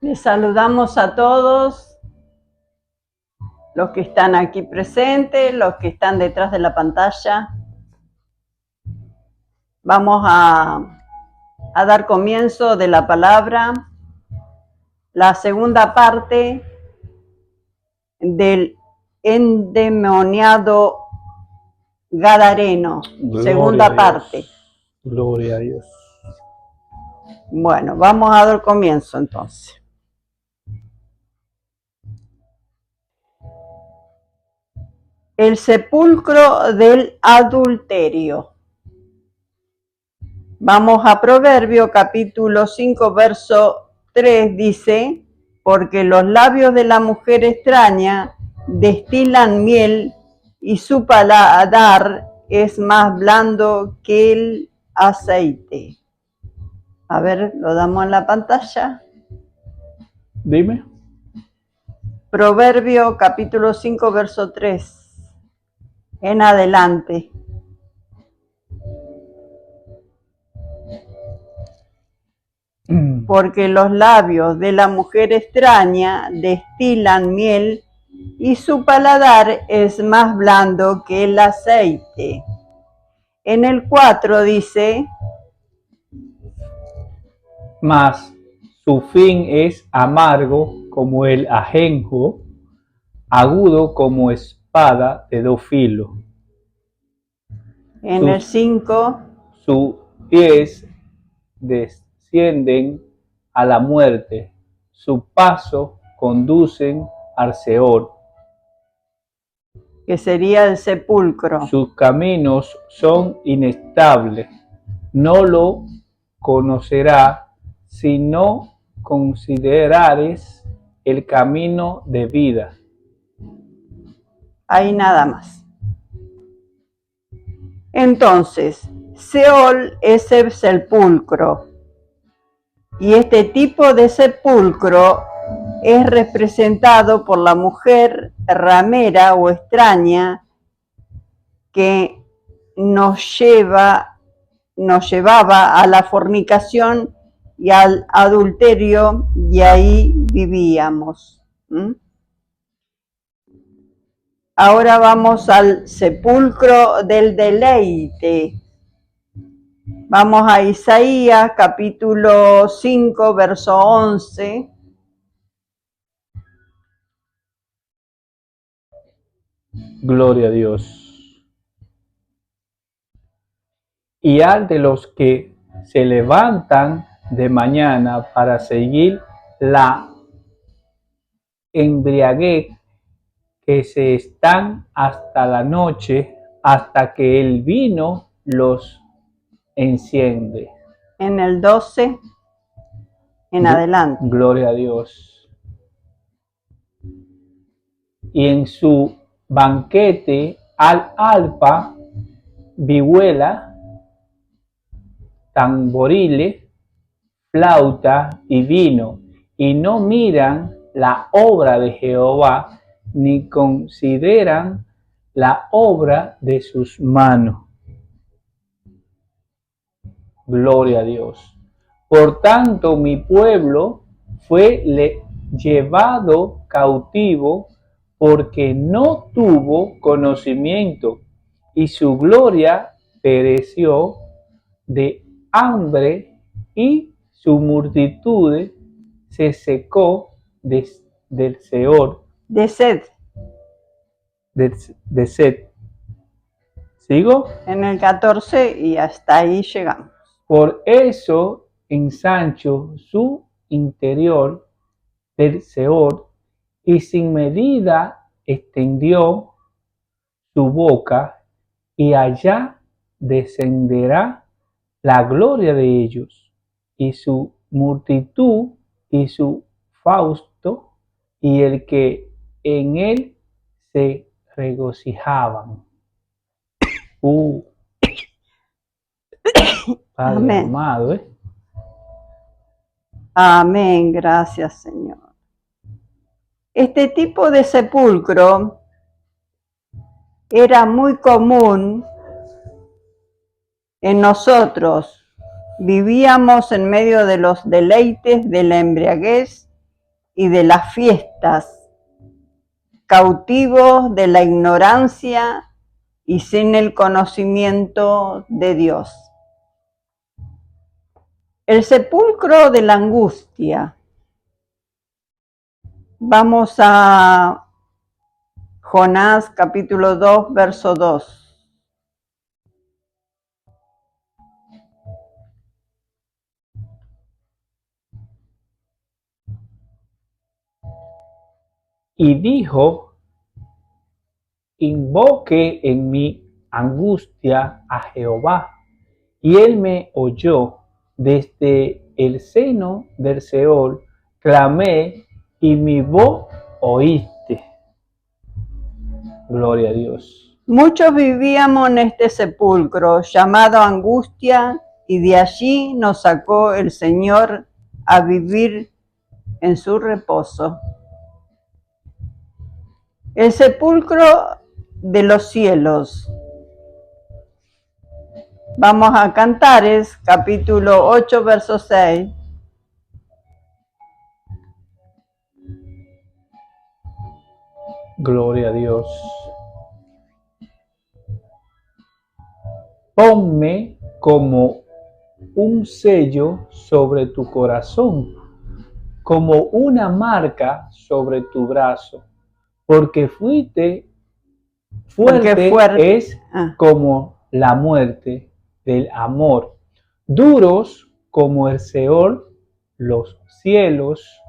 Les saludamos a todos los que están aquí presentes, los que están detrás de la pantalla. Vamos a dar comienzo de la palabra, la segunda parte del endemoniado gadareno. Segunda parte. Gloria a Dios. Bueno, vamos a dar comienzo entonces. El sepulcro del adulterio. Vamos a Proverbio capítulo 5, verso 3, dice: porque los labios de la mujer extraña destilan miel y su paladar es más blando que el aceite. A ver, lo damos en la pantalla. Dime. Proverbio capítulo 5, verso 3. En adelante. Porque los labios de la mujer extraña destilan miel y su paladar es más blando que el aceite. En el 4 dice: mas su fin es amargo como el ajenjo, agudo como espada de dos filos. En el 5, sus pies descienden a la muerte, su paso conducen al Seol. que sería el sepulcro. Sus caminos son inestables, no lo conocerá si no considerares el camino de vida. Ahí nada más. Entonces, Seol es el sepulcro. Y este tipo de sepulcro es representado por la mujer ramera o extraña que nos llevaba a la fornicación y al adulterio, y ahí vivíamos. Ahora vamos al sepulcro del deleite. Vamos a Isaías capítulo 5, verso 11. Gloria a Dios. Y al de los que se levantan de mañana para seguir la embriaguez, que se están hasta la noche, hasta que el vino los enciende. En el 12, en adelante. Gloria a Dios. Y en su banquete al arpa, vihuela, tamboriles, flauta y vino, y no miran la obra de Jehová, ni consideran la obra de sus manos. Gloria a Dios. Por tanto, mi pueblo fue llevado cautivo porque no tuvo conocimiento, y su gloria pereció de hambre, y su multitud se secó del Seol. De sed. De sed. ¿Sigo? En el 14 y hasta ahí llegamos. Por eso ensanchó su interior del Seol, y sin medida extendió su boca, y allá descenderá la gloria de ellos, y su multitud, y su fausto, y el que en él se regocijaban. Padre Amén. amado, Amén, gracias Señor. Este tipo de sepulcro era muy común en nosotros. Vivíamos en medio de los deleites de la embriaguez y de las fiestas, cautivos de la ignorancia y sin el conocimiento de Dios. El sepulcro de la angustia. Vamos a Jonás capítulo 2, verso 2. Y dijo, invoqué en mi angustia a Jehová, y él me oyó desde el seno del Seol, clamé y mi voz oíste. Gloria a Dios. Muchos vivíamos en este sepulcro llamado angustia, y de allí nos sacó el Señor a vivir en su reposo. El sepulcro de los cielos. Vamos a Cantares, capítulo 8, verso 6. Gloria a Dios. Ponme como un sello sobre tu corazón, como una marca sobre tu brazo, porque fuerte es como la muerte del amor, duros como el Seol, los cielos,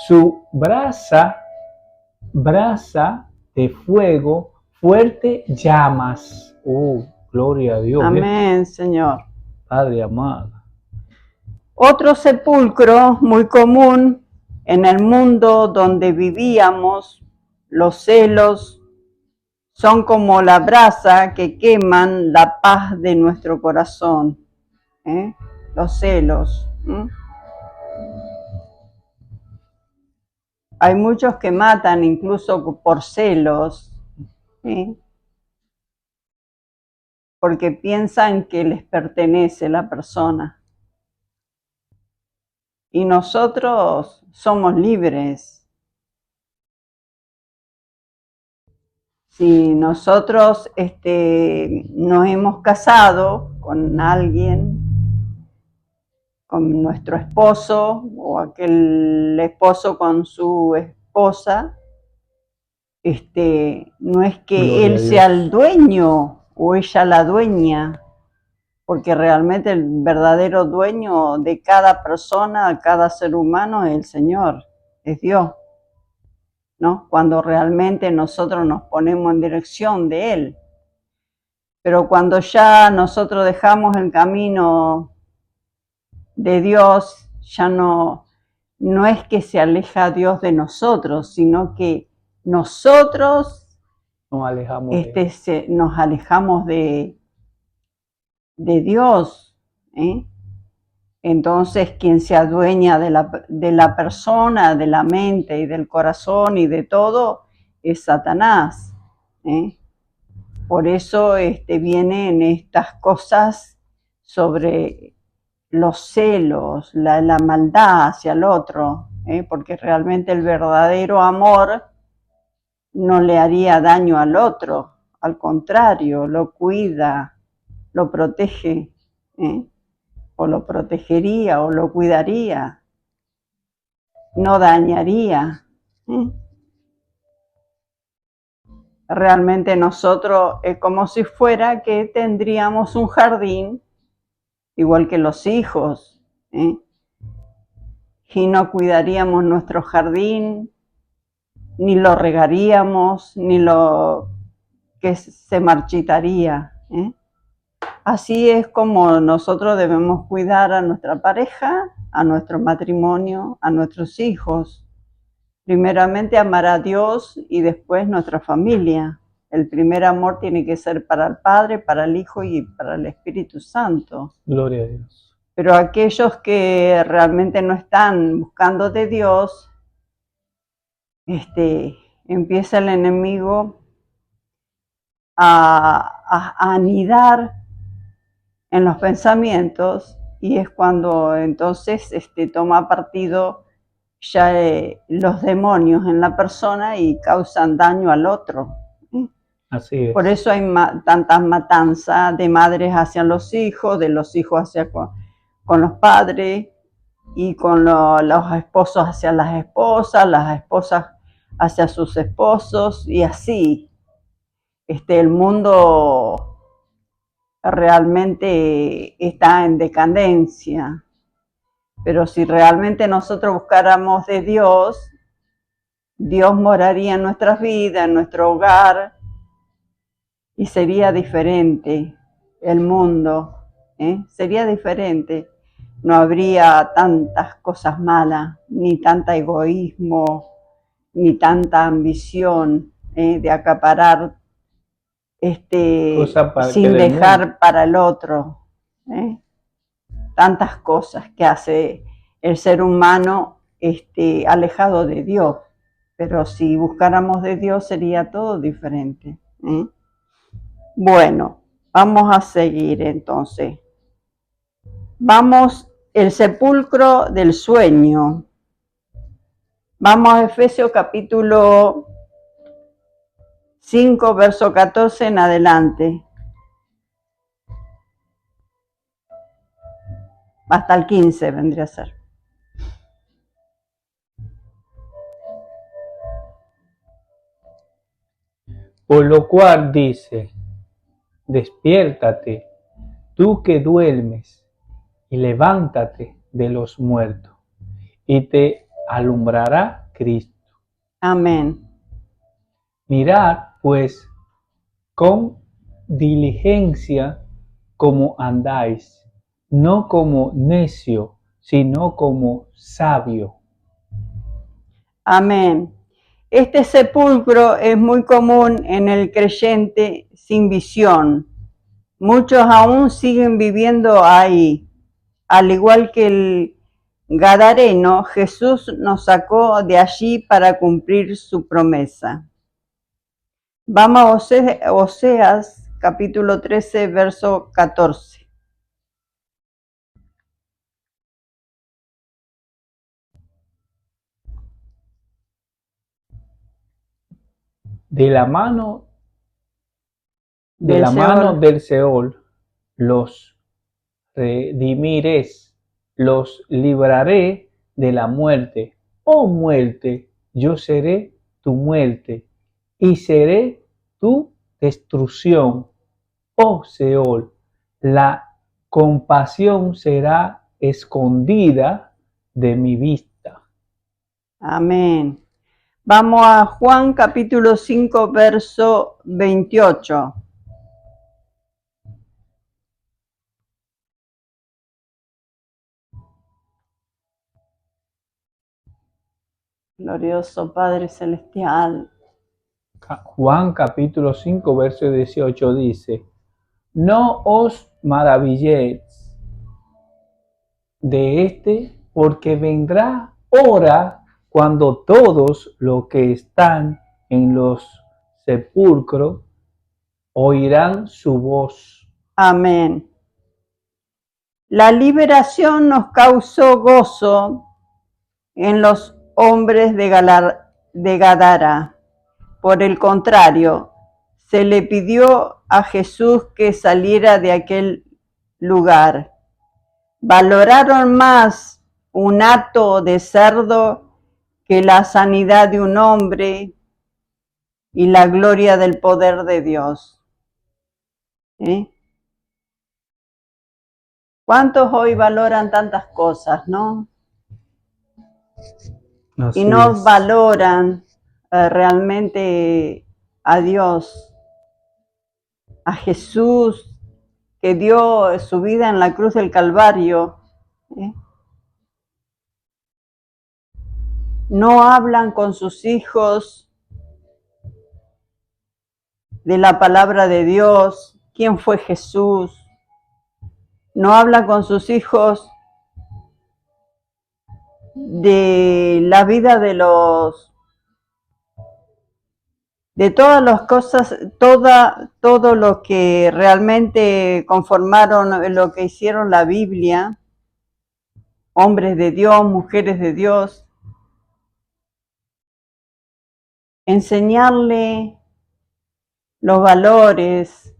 su brasa de fuego, fuerte llamas. Gloria a Dios. Amén, Señor. Padre amado. Otro sepulcro muy común en el mundo donde vivíamos, los celos son como la brasa que queman la paz de nuestro corazón. Los celos. Hay muchos que matan incluso por celos, porque piensan que les pertenece la persona. Y nosotros somos libres. Si nosotros nos hemos casado con alguien, con nuestro esposo o aquel esposo con su esposa, no es que él sea el dueño o ella la dueña, porque realmente el verdadero dueño de cada persona, cada ser humano es el Señor, es Dios, ¿no? Cuando realmente nosotros nos ponemos en dirección de Él. Pero cuando ya nosotros dejamos el camino de Dios, ya no es que se aleja Dios de nosotros, sino que nosotros nos alejamos de Dios. Entonces, quien se adueña de la persona, de la mente y del corazón y de todo, es Satanás. Por eso vienen estas cosas sobre los celos, la maldad hacia el otro, porque realmente el verdadero amor no le haría daño al otro, al contrario, lo cuida, lo protege, o lo protegería o lo cuidaría, no dañaría. Realmente nosotros es como si fuera que tendríamos un jardín, igual que los hijos, y no cuidaríamos nuestro jardín, ni lo regaríamos, ni lo que se marchitaría. Así es como nosotros debemos cuidar a nuestra pareja, a nuestro matrimonio, a nuestros hijos. Primeramente amar a Dios y después nuestra familia. El primer amor tiene que ser para el Padre, para el Hijo y para el Espíritu Santo. Gloria a Dios. Pero aquellos que realmente no están buscando de Dios, empieza el enemigo a anidar en los pensamientos, y es cuando entonces toma partido ya los demonios en la persona y causan daño al otro. Así es. Por eso hay tantas matanzas de madres hacia los hijos, de los hijos hacia con los padres, y con los esposos hacia las esposas hacia sus esposos, y así. El mundo realmente está en decadencia. Pero si realmente nosotros buscáramos de Dios, Dios moraría en nuestras vidas, en nuestro hogar, y sería diferente el mundo, sería diferente. No habría tantas cosas malas, ni tanto egoísmo, ni tanta ambición de acaparar sin dejar para el otro. Tantas cosas que hace el ser humano alejado de Dios. Pero si buscáramos de Dios sería todo diferente. Bueno, vamos a seguir entonces. Vamos, el sepulcro del sueño. Vamos a Efesios capítulo 5, verso 14 en adelante. Hasta el 15 vendría a ser. Por lo cual dice, despiértate, tú que duermes, y levántate de los muertos, y te alumbrará Cristo. Amén. Mirad, pues, con diligencia como andáis, no como necio, sino como sabio. Amén. Este sepulcro es muy común en el creyente sin visión. Muchos aún siguen viviendo ahí. Al igual que el Gadareno, Jesús nos sacó de allí para cumplir su promesa. Vamos a Oseas, capítulo 13, verso 14. De la mano del Seol los redimirés, los libraré de la muerte. Oh muerte, yo seré tu muerte y seré tu destrucción. Oh Seol, la compasión será escondida de mi vista. Amén. Vamos a Juan capítulo 5, verso 28. Glorioso Padre Celestial. Juan capítulo 5, verso 18 dice, no os maravilléis de porque vendrá hora cuando todos los que están en los sepulcros oirán su voz. Amén. La liberación nos causó gozo en los hombres de Gadara. Por el contrario, se le pidió a Jesús que saliera de aquel lugar. Valoraron más un hato de cerdo que la sanidad de un hombre y la gloria del poder de Dios. ¿Cuántos hoy valoran tantas cosas, no? Y no valoran realmente a Dios, a Jesús, que dio su vida en la cruz del Calvario. No hablan con sus hijos de la palabra de Dios, quién fue Jesús. No hablan con sus hijos de la vida de todas las cosas, todo lo que realmente conformaron lo que hicieron la Biblia, hombres de Dios, mujeres de Dios. enseñarle los valores,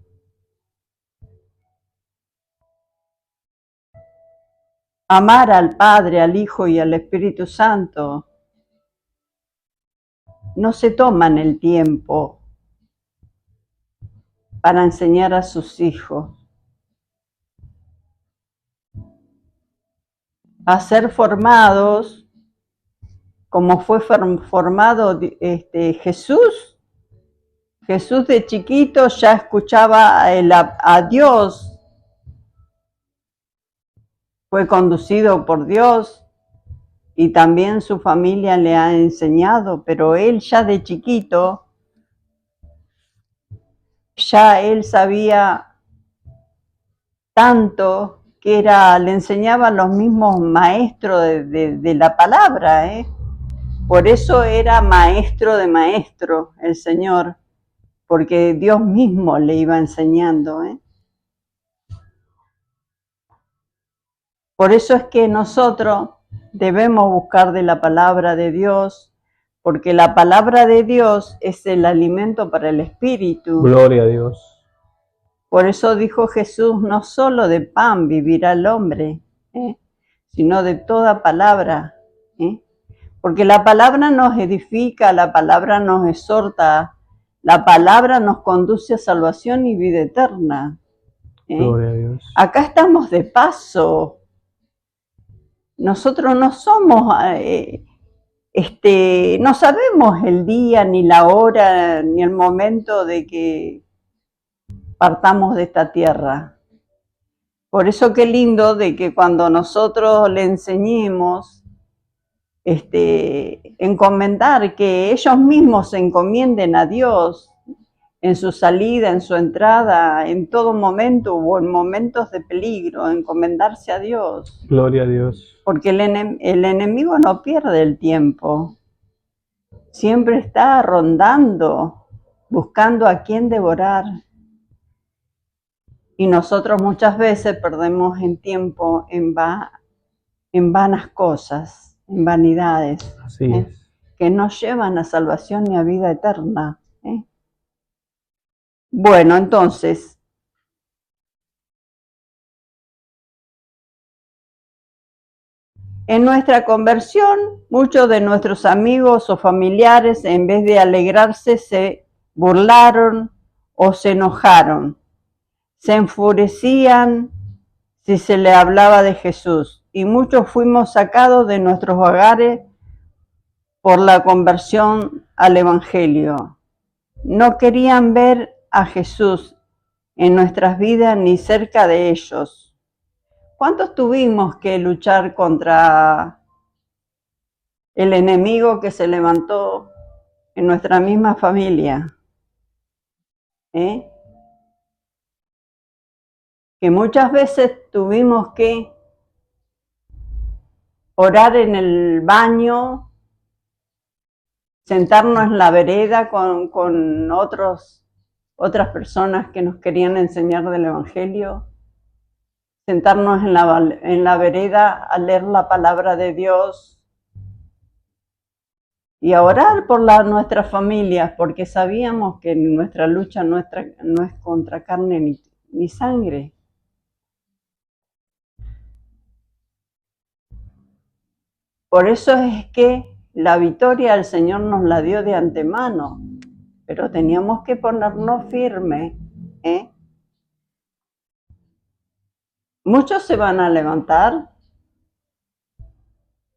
amar al Padre, al Hijo y al Espíritu Santo. No se toman el tiempo para enseñar a sus hijos a ser formados como fue formado Jesús. Jesús de chiquito ya escuchaba a Dios, fue conducido por Dios y también su familia le ha enseñado, pero él ya de chiquito, ya él sabía tanto que le enseñaban los mismos maestros de la palabra, Por eso era maestro de maestros el Señor, porque Dios mismo le iba enseñando, Por eso es que nosotros debemos buscar de la palabra de Dios, porque la palabra de Dios es el alimento para el espíritu. Gloria a Dios. Por eso dijo Jesús, no solo de pan vivirá el hombre, sino de toda palabra. Porque la palabra nos edifica, la palabra nos exhorta, la palabra nos conduce a salvación y vida eterna. Gloria a Dios. Acá estamos de paso. Nosotros no somos, no sabemos el día, ni la hora, ni el momento de que partamos de esta tierra. Por eso qué lindo de que cuando nosotros le enseñemos, encomendar, que ellos mismos se encomienden a Dios en su salida, en su entrada, en todo momento o en momentos de peligro, encomendarse a Dios. Gloria a Dios. Porque el enemigo no pierde el tiempo. Siempre está rondando, buscando a quién devorar. Y nosotros muchas veces perdemos el tiempo en vanas cosas, en vanidades. Así es. Que no llevan a salvación ni a vida eterna. Bueno, entonces, en nuestra conversión, muchos de nuestros amigos o familiares, en vez de alegrarse, se burlaron o se enojaron. Se enfurecían si se le hablaba de Jesús, y muchos fuimos sacados de nuestros hogares por la conversión al Evangelio. No querían ver a Jesús en nuestras vidas ni cerca de ellos. ¿Cuántos tuvimos que luchar contra el enemigo que se levantó en nuestra misma familia? Que muchas veces tuvimos que orar en el baño, sentarnos en la vereda con otras personas que nos querían enseñar del Evangelio, sentarnos en la vereda a leer la palabra de Dios y a orar por nuestras familias, porque sabíamos que nuestra lucha no es contra carne ni sangre. Por eso es que la victoria el Señor nos la dio de antemano, pero teníamos que ponernos firmes. Muchos se van a levantar,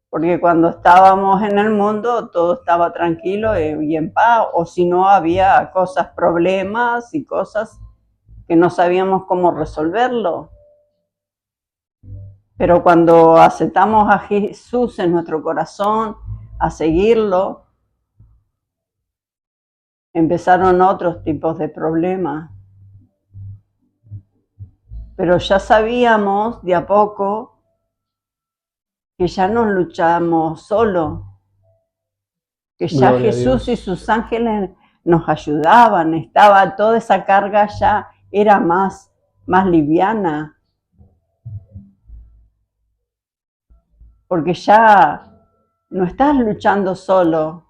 porque cuando estábamos en el mundo todo estaba tranquilo y en paz, o si no había problemas y cosas que no sabíamos cómo resolverlo. Pero cuando aceptamos a Jesús en nuestro corazón, a seguirlo, empezaron otros tipos de problemas. Pero ya sabíamos de a poco que ya no luchamos solos, que ya Gloria a Jesús Dios. y sus ángeles nos ayudaban, estaba toda esa carga ya era más liviana. Porque ya no estás luchando solo.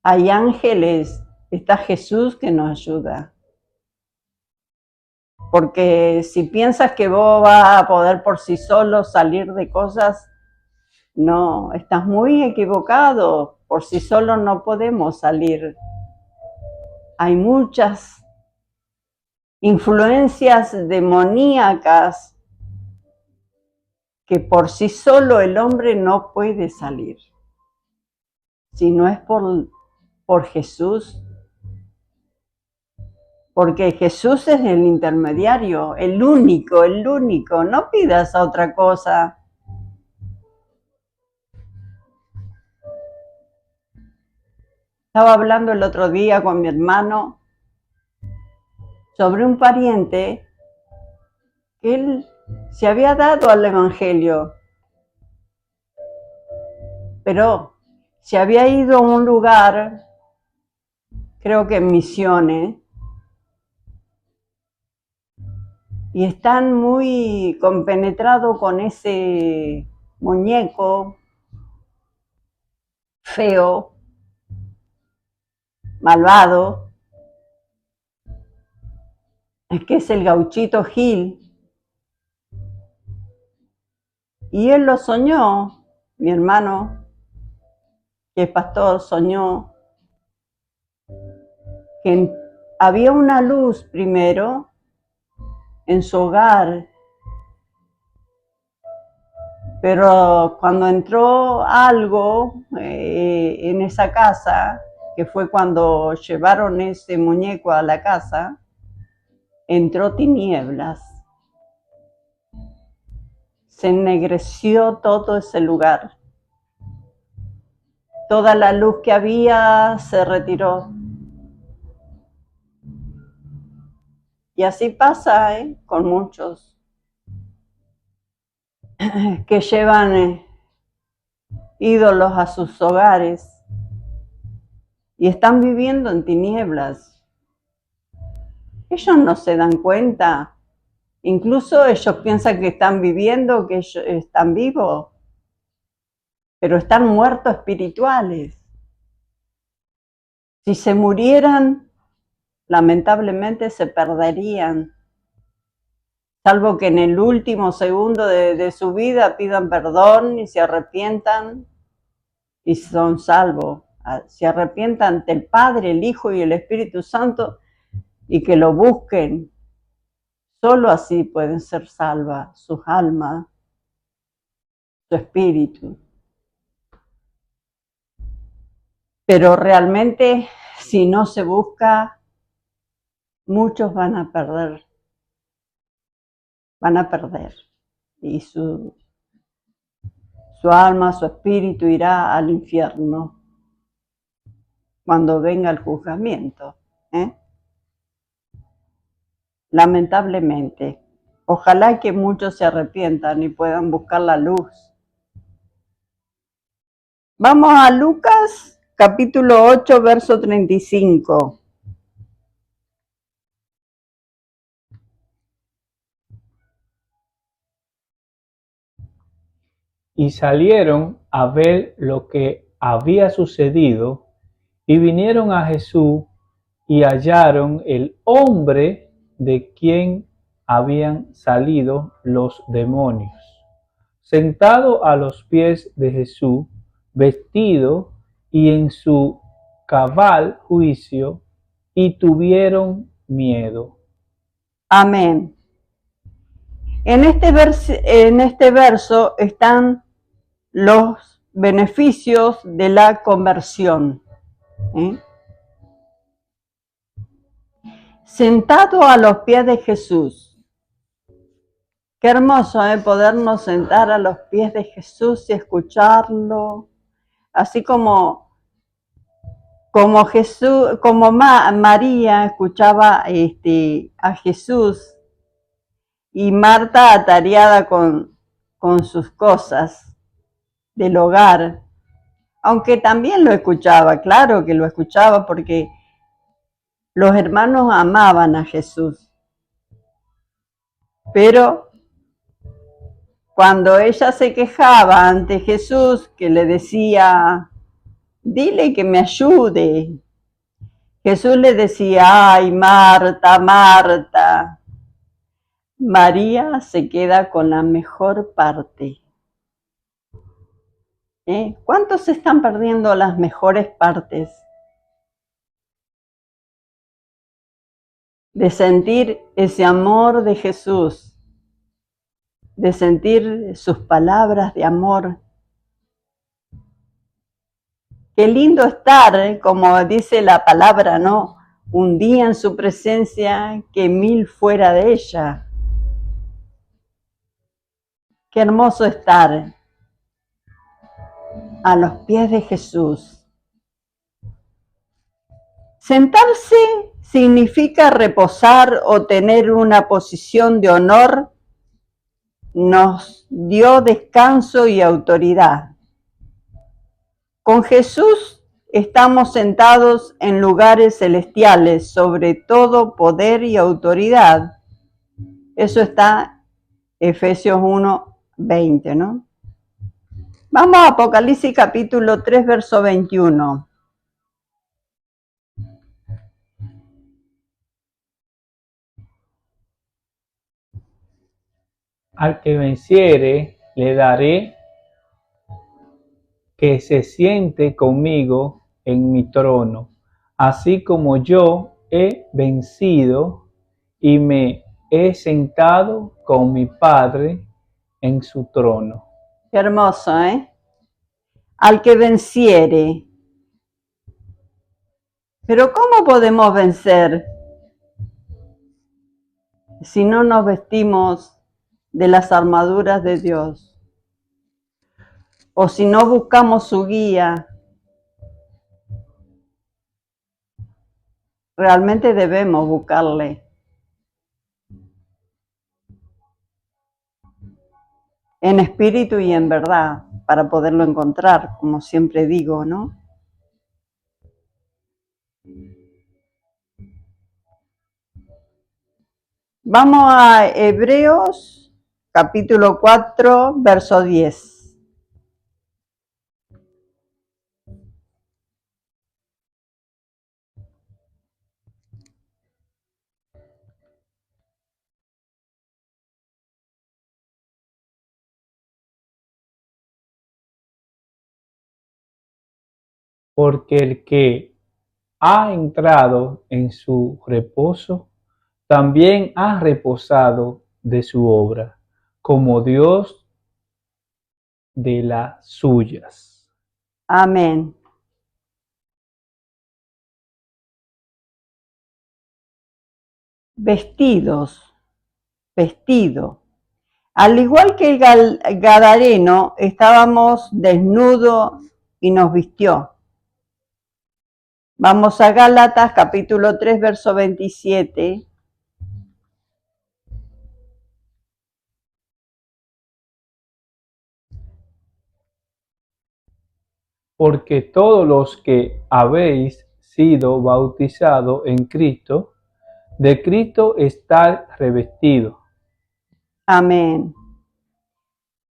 hay ángeles, está Jesús que nos ayuda. Porque si piensas que vos vas a poder por sí solo salir de cosas, no, estás muy equivocado. Por sí solo no podemos salir. Hay muchas influencias demoníacas que por sí solo el hombre no puede salir. Si no es por Jesús, porque Jesús es el intermediario, el único, no pidas a otra cosa. Estaba hablando el otro día con mi hermano sobre un pariente que él se había dado al Evangelio, pero se había ido a un lugar, creo que en Misiones, y están muy compenetrados con ese muñeco feo, malvado, que es el Gauchito Gil. Y él lo soñó, mi hermano, que es pastor, soñó que había una luz primero en su hogar, pero cuando entró algo en esa casa, que fue cuando llevaron ese muñeco a la casa, entró tinieblas. Se ennegreció todo ese lugar. Toda la luz que había se retiró. Y así pasa con muchos que llevan ídolos a sus hogares y están viviendo en tinieblas. Ellos no se dan cuenta. Incluso ellos piensan que están viviendo, que ellos están vivos, pero están muertos espirituales. Si se murieran, lamentablemente se perderían, salvo que en el último segundo de su vida pidan perdón y se arrepientan y son salvos. Se arrepientan ante el Padre, el Hijo y el Espíritu Santo y que lo busquen. Solo así pueden ser salvas sus almas, su espíritu. Pero realmente, si no se busca, muchos van a perder. Y su alma, su espíritu irá al infierno cuando venga el juzgamiento. Lamentablemente. Ojalá que muchos se arrepientan y puedan buscar la luz. Vamos a Lucas, capítulo 8, verso 35. Y salieron a ver lo que había sucedido, y vinieron a Jesús y hallaron el hombre de quien habían salido los demonios, sentado a los pies de Jesús, vestido y en su cabal juicio, y tuvieron miedo. Amén. En este verso están los beneficios de la conversión. Sentado a los pies de Jesús. Qué hermoso podernos sentar a los pies de Jesús y escucharlo, así como Jesús, como María escuchaba a Jesús y Marta atareada con sus cosas del hogar, aunque también lo escuchaba, claro que lo escuchaba porque los hermanos amaban a Jesús, pero cuando ella se quejaba ante Jesús, que le decía, dile que me ayude. Jesús le decía, ay, Marta, Marta, María se queda con la mejor parte. ¿Cuántos se están perdiendo las mejores partes? De sentir ese amor de Jesús, de sentir sus palabras de amor. Qué lindo estar, como dice la palabra, ¿no? Un día en su presencia que 1000 fuera de ella. Qué hermoso estar a los pies de Jesús. Sentarse significa reposar o tener una posición de honor. Nos dio descanso y autoridad. Con Jesús estamos sentados en lugares celestiales, sobre todo poder y autoridad. Eso está Efesios 1:20, ¿no? Vamos a Apocalipsis capítulo 3, verso 21. Al que venciere, le daré que se siente conmigo en mi trono, así como yo he vencido y me he sentado con mi Padre en su trono. Qué hermoso, ¿eh? Al que venciere. Pero ¿cómo podemos vencer si no nos vestimos de las armaduras de Dios? O si no buscamos su guía. Realmente debemos buscarle. En espíritu y en verdad, para poderlo encontrar, como siempre digo, ¿no? Vamos a Hebreos, capítulo 4, verso 10. Porque el que ha entrado en su reposo, también ha reposado de su obra, como Dios de las suyas. Amén. Vestido. Al igual que el Gadareno, estábamos desnudos y nos vistió. Vamos a Gálatas, capítulo 3, verso 27. Porque todos los que habéis sido bautizados en Cristo, de Cristo estáis revestidos. Amén.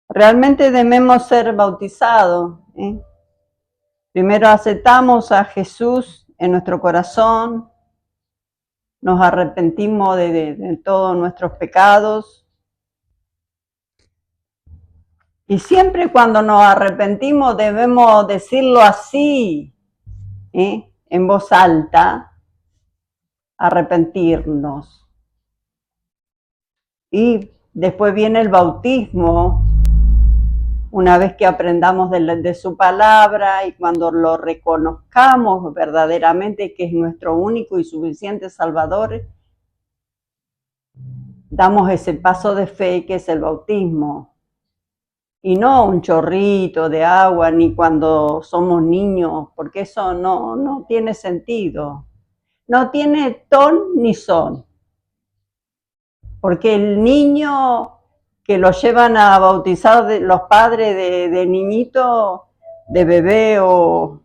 Realmente debemos ser bautizados. Primero aceptamos a Jesús en nuestro corazón, nos arrepentimos de todos nuestros pecados. Y siempre cuando nos arrepentimos debemos decirlo así, en voz alta, arrepentirnos. Y después viene el bautismo, una vez que aprendamos de su palabra y cuando lo reconozcamos verdaderamente que es nuestro único y suficiente Salvador, damos ese paso de fe que es el bautismo. Y no un chorrito de agua, ni cuando somos niños, porque eso no tiene sentido. No tiene ton ni son. Porque el niño que lo llevan a bautizar los padres de niñito, de bebé o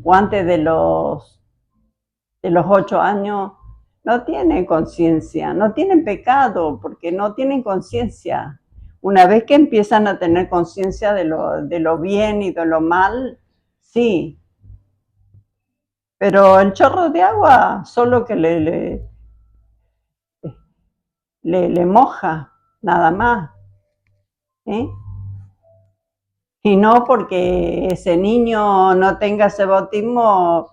antes de los 8 años, no tienen conciencia, no tienen pecado, porque no tienen conciencia. Una vez que empiezan a tener conciencia de lo bien y de lo mal, sí, pero el chorro de agua solo que le moja, nada más, ¿eh? Y no porque ese niño no tenga ese bautismo,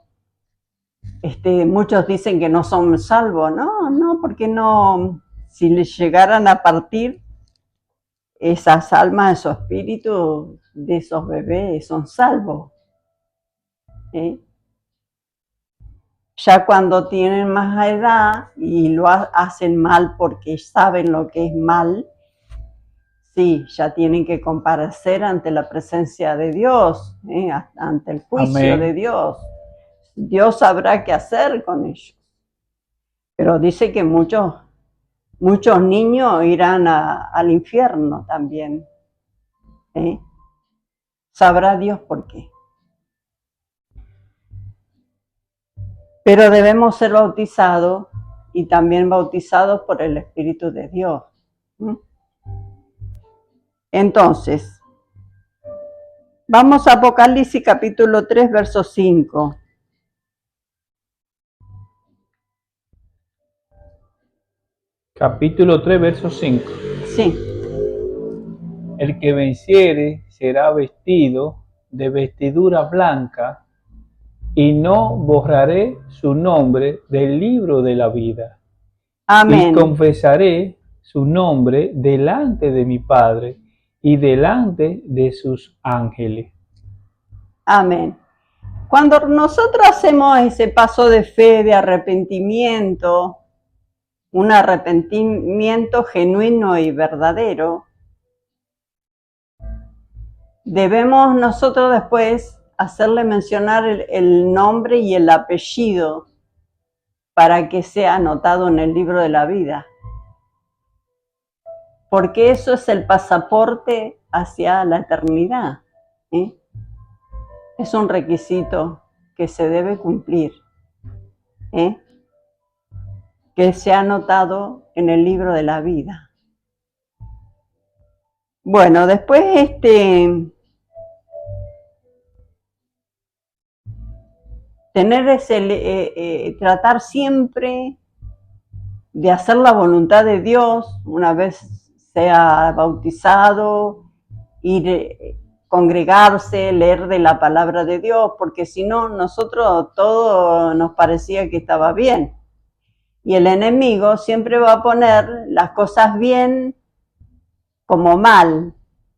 muchos dicen que no son salvos, no, porque no, si les llegaran a partir esas almas, esos espíritus de esos bebés son salvos, ¿eh? Ya cuando tienen más edad y lo hacen mal porque saben lo que es mal, sí, ya tienen que comparecer ante la presencia de Dios, ante el juicio Amén. de Dios. Dios sabrá qué hacer con ellos. Pero dice que muchos niños irán al infierno también, ¿eh? Sabrá Dios por qué. Pero debemos ser bautizados y también bautizados por el Espíritu de Dios. Entonces, vamos a Apocalipsis capítulo 3, verso 5. Capítulo 3, verso 5. Sí. El que venciere será vestido de vestidura blanca, y no borraré su nombre del libro de la vida. Amén. Y confesaré su nombre delante de mi Padre y delante de sus ángeles. Amén. Cuando nosotros hacemos ese paso de fe, de arrepentimiento, un arrepentimiento genuino y verdadero, debemos nosotros después hacerle mencionar el nombre y el apellido para que sea anotado en el libro de la vida. Porque eso es el pasaporte hacia la eternidad, ¿eh? Es un requisito que se debe cumplir, ¿eh? Que sea anotado en el libro de la vida. Bueno, después tener tratar siempre de hacer la voluntad de Dios, una vez sea bautizado, ir congregarse, leer de la palabra de Dios, porque si no, nosotros todo nos parecía que estaba bien. Y el enemigo siempre va a poner las cosas bien como mal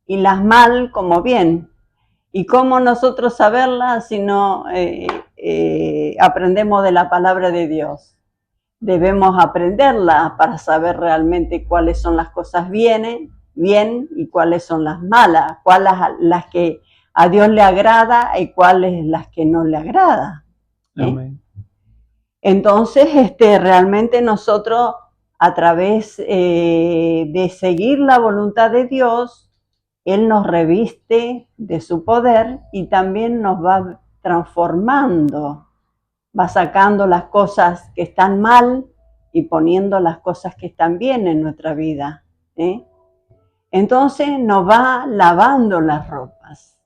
y las mal como bien. ¿Y cómo nosotros saberlas si no aprendemos de la palabra de Dios? Debemos aprenderla para saber realmente cuáles son las cosas bien y cuáles son las malas, cuáles las que a Dios le agrada y cuáles las que no le agrada, ¿eh? Amén. Entonces, realmente nosotros, a través de seguir la voluntad de Dios, Él nos reviste de su poder y también nos va transformando, va sacando las cosas que están mal y poniendo las cosas que están bien en nuestra vida, ¿eh? Entonces nos va lavando las ropas,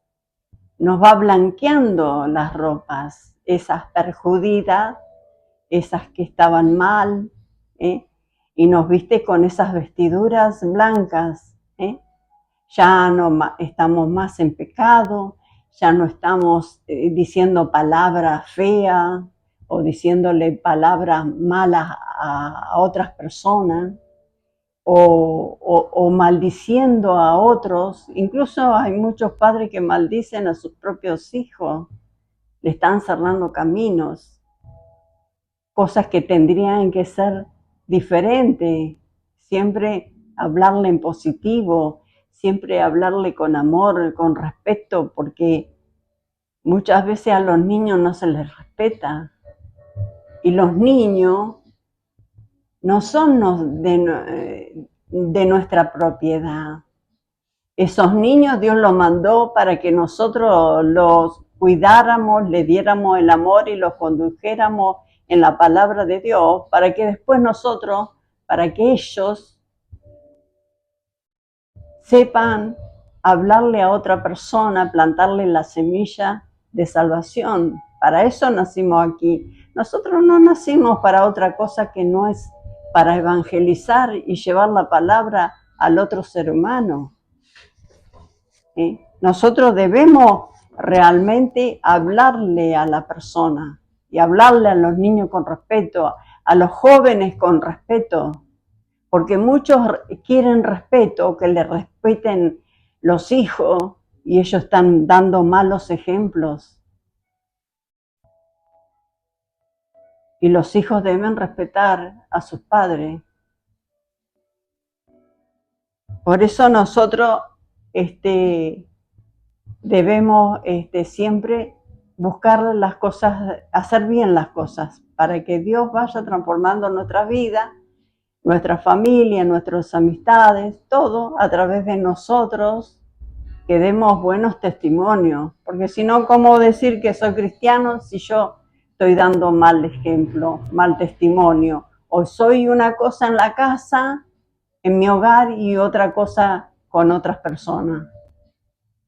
nos va blanqueando las ropas, esas perjudidas, esas que estaban mal, ¿eh? Y nos viste con esas vestiduras blancas, ¿eh? Ya no estamos más en pecado, ya no estamos diciendo palabras feas o diciéndole palabras malas a otras personas o maldiciendo a otros. Incluso hay muchos padres que maldicen a sus propios hijos, le están cerrando caminos, cosas que tendrían que ser diferentes, siempre hablarle en positivo, siempre hablarle con amor, con respeto, porque muchas veces a los niños no se les respeta. Y los niños no son de nuestra propiedad. Esos niños Dios los mandó para que nosotros los cuidáramos, le diéramos el amor y los condujéramos en la palabra de Dios, para que después nosotros, para que ellos sepan hablarle a otra persona, plantarle la semilla de salvación. Para eso nacimos aquí. Nosotros no nacimos para otra cosa que no es para evangelizar y llevar la palabra al otro ser humano. Nosotros debemos realmente hablarle a la persona y hablarle a los niños con respeto, a los jóvenes con respeto, porque muchos quieren respeto, que le respeten los hijos y ellos están dando malos ejemplos. Y los hijos deben respetar a sus padres. Por eso nosotros debemos siempre buscar las cosas, hacer bien las cosas, para que Dios vaya transformando nuestra vida, nuestra familia, nuestras amistades, todo a través de nosotros, que demos buenos testimonios, porque si no, ¿cómo decir que soy cristiano si yo estoy dando mal ejemplo, mal testimonio? O soy una cosa en la casa, en mi hogar, y otra cosa con otras personas.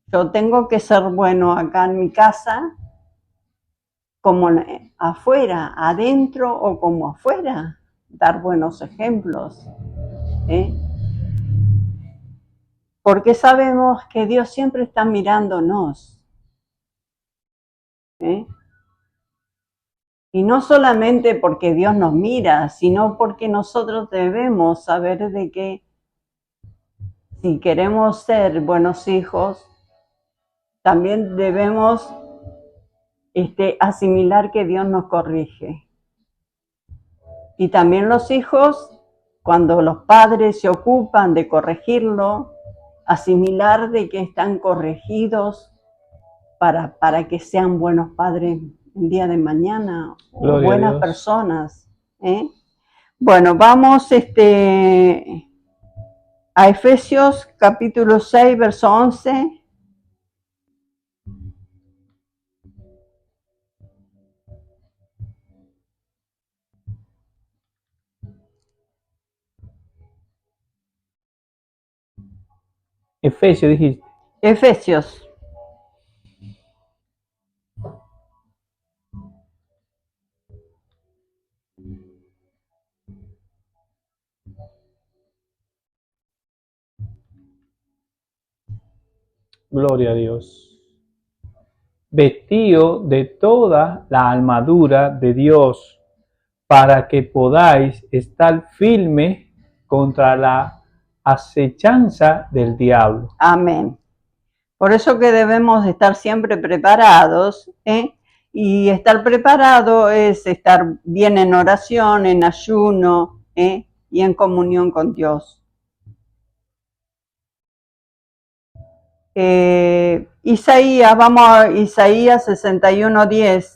Yo tengo que ser bueno acá en mi casa, como afuera, adentro o como afuera, dar buenos ejemplos. Porque sabemos que Dios siempre está mirándonos. Y no solamente porque Dios nos mira, sino porque nosotros debemos saber de que si queremos ser buenos hijos, también debemos asimilar que Dios nos corrige. Y también los hijos, cuando los padres se ocupan de corregirlo, asimilar de que están corregidos para que sean buenos padres el día de mañana, o buenas personas. Bueno, vamos a Efesios capítulo 6, verso 11. Efesios, dijiste. Efesios. Gloria a Dios. Vestido de toda la armadura de Dios, para que podáis estar firme contra la acechanza del diablo. Amén. Por eso que debemos estar siempre preparados, y estar preparado es estar bien en oración, en ayuno, y en comunión con Dios. Isaías, vamos a Isaías 61:10.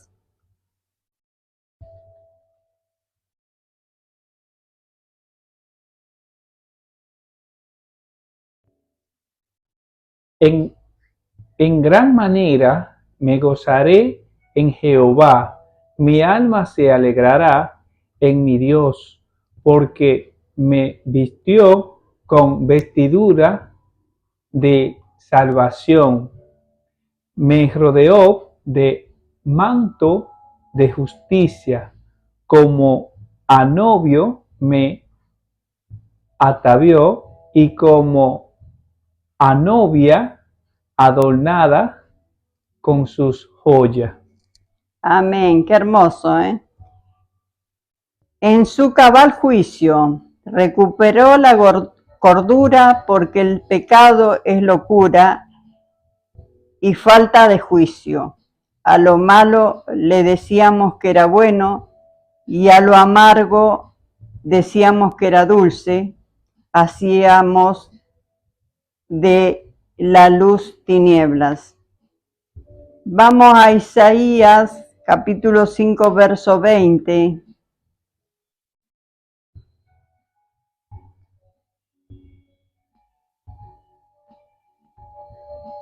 En gran manera me gozaré en Jehová, mi alma se alegrará en mi Dios, porque me vistió con vestidura de salvación, me rodeó de manto de justicia, como a novio me atavió y como a novia adornada con sus joyas. Amén, qué hermoso, En su cabal juicio recuperó la cordura, porque el pecado es locura y falta de juicio. A lo malo le decíamos que era bueno, y a lo amargo decíamos que era dulce. Hacíamos de la luz tinieblas. Vamos a Isaías capítulo 5, verso 20.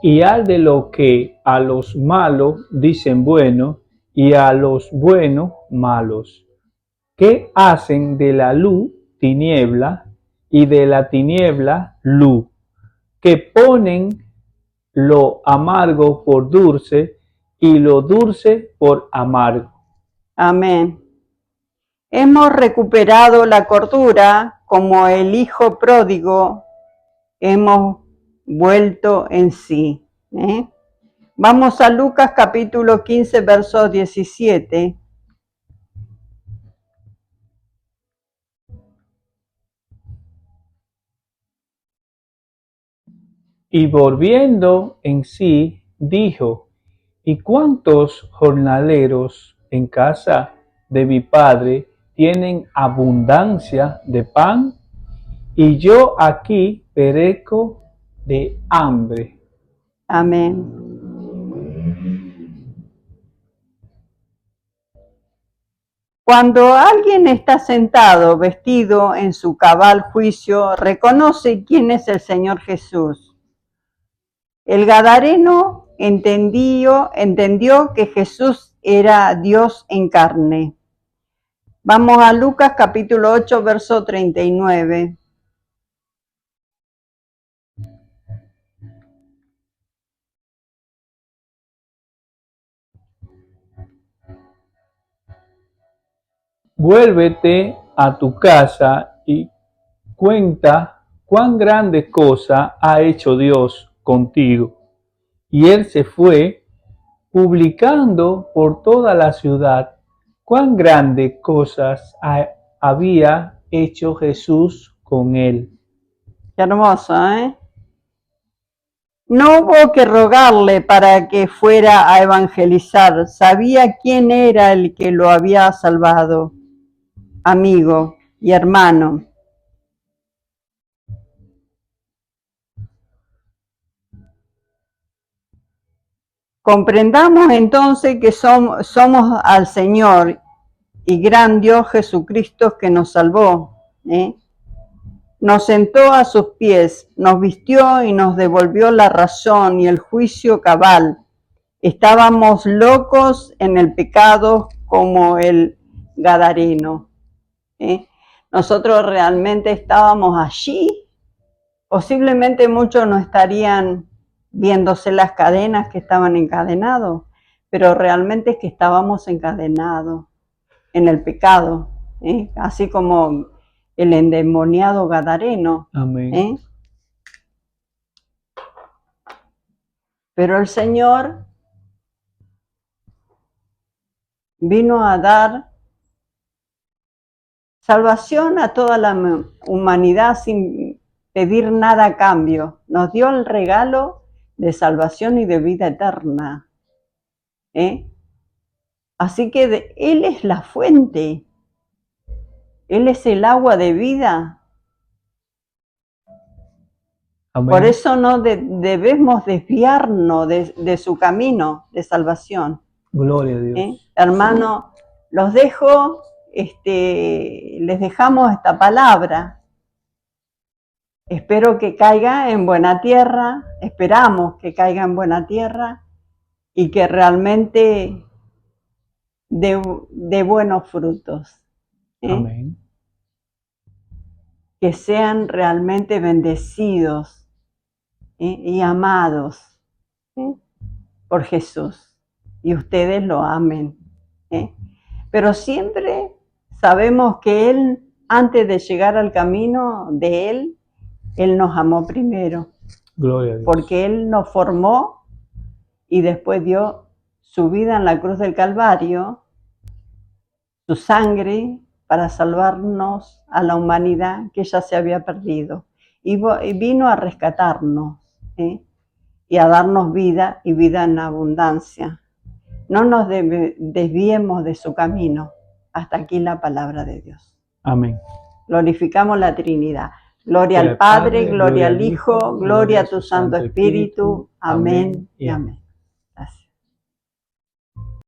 Y al de lo que a los malos dicen bueno, y a los buenos malos, que hacen de la luz tiniebla, y de la tiniebla luz, que ponen lo amargo por dulce, y lo dulce por amargo. Amén. Hemos recuperado la cordura como el hijo pródigo, hemos vuelto en sí. Vamos a Lucas capítulo 15, verso 17. Y volviendo en sí, dijo: ¿Y cuántos jornaleros en casa de mi padre tienen abundancia de pan? Y yo aquí perezco de hambre. Amén. Cuando alguien está sentado, vestido en su cabal juicio, reconoce quién es el Señor Jesús. El gadareno entendió que Jesús era Dios en carne. Vamos a Lucas capítulo 8, verso 39. Vuélvete a tu casa y cuenta cuán grande cosa ha hecho Dios contigo. Y él se fue, publicando por toda la ciudad cuán grandes cosas había hecho Jesús con él. Qué hermoso, ¿eh? No hubo que rogarle para que fuera a evangelizar. Sabía quién era el que lo había salvado. Amigo y hermano. Comprendamos entonces que somos al Señor y gran Dios Jesucristo que nos salvó. Nos sentó a sus pies, nos vistió y nos devolvió la razón y el juicio cabal. Estábamos locos en el pecado como el gadareno. Nosotros realmente estábamos allí. Posiblemente muchos no estarían viéndose las cadenas que estaban encadenados, pero realmente es que estábamos encadenados en el pecado, así como el endemoniado gadareno. Amén. Pero el Señor vino a dar salvación a toda la humanidad sin pedir nada a cambio. Nos dio el regalo de salvación y de vida eterna. Así que Él es la fuente. Él es el agua de vida. Amén. Por eso no debemos desviarnos de su camino de salvación. Gloria a Dios. Hermano, los dejo, les dejamos esta palabra. Espero que caiga en buena tierra, esperamos que caiga en buena tierra y que realmente dé buenos frutos. Amén. Que sean realmente bendecidos y amados por Jesús y ustedes lo amen. Pero siempre sabemos que Él, antes de llegar al camino de Él nos amó primero. Gloria a Dios. Porque Él nos formó y después dio su vida en la cruz del Calvario, su sangre para salvarnos a la humanidad que ya se había perdido. Y vino a rescatarnos y a darnos vida y vida en abundancia. No nos desviemos de su camino. Hasta aquí la palabra de Dios. Amén. Glorificamos la Trinidad. Gloria al Padre, gloria al Hijo, gloria a tu Santo Espíritu. Amén y amén.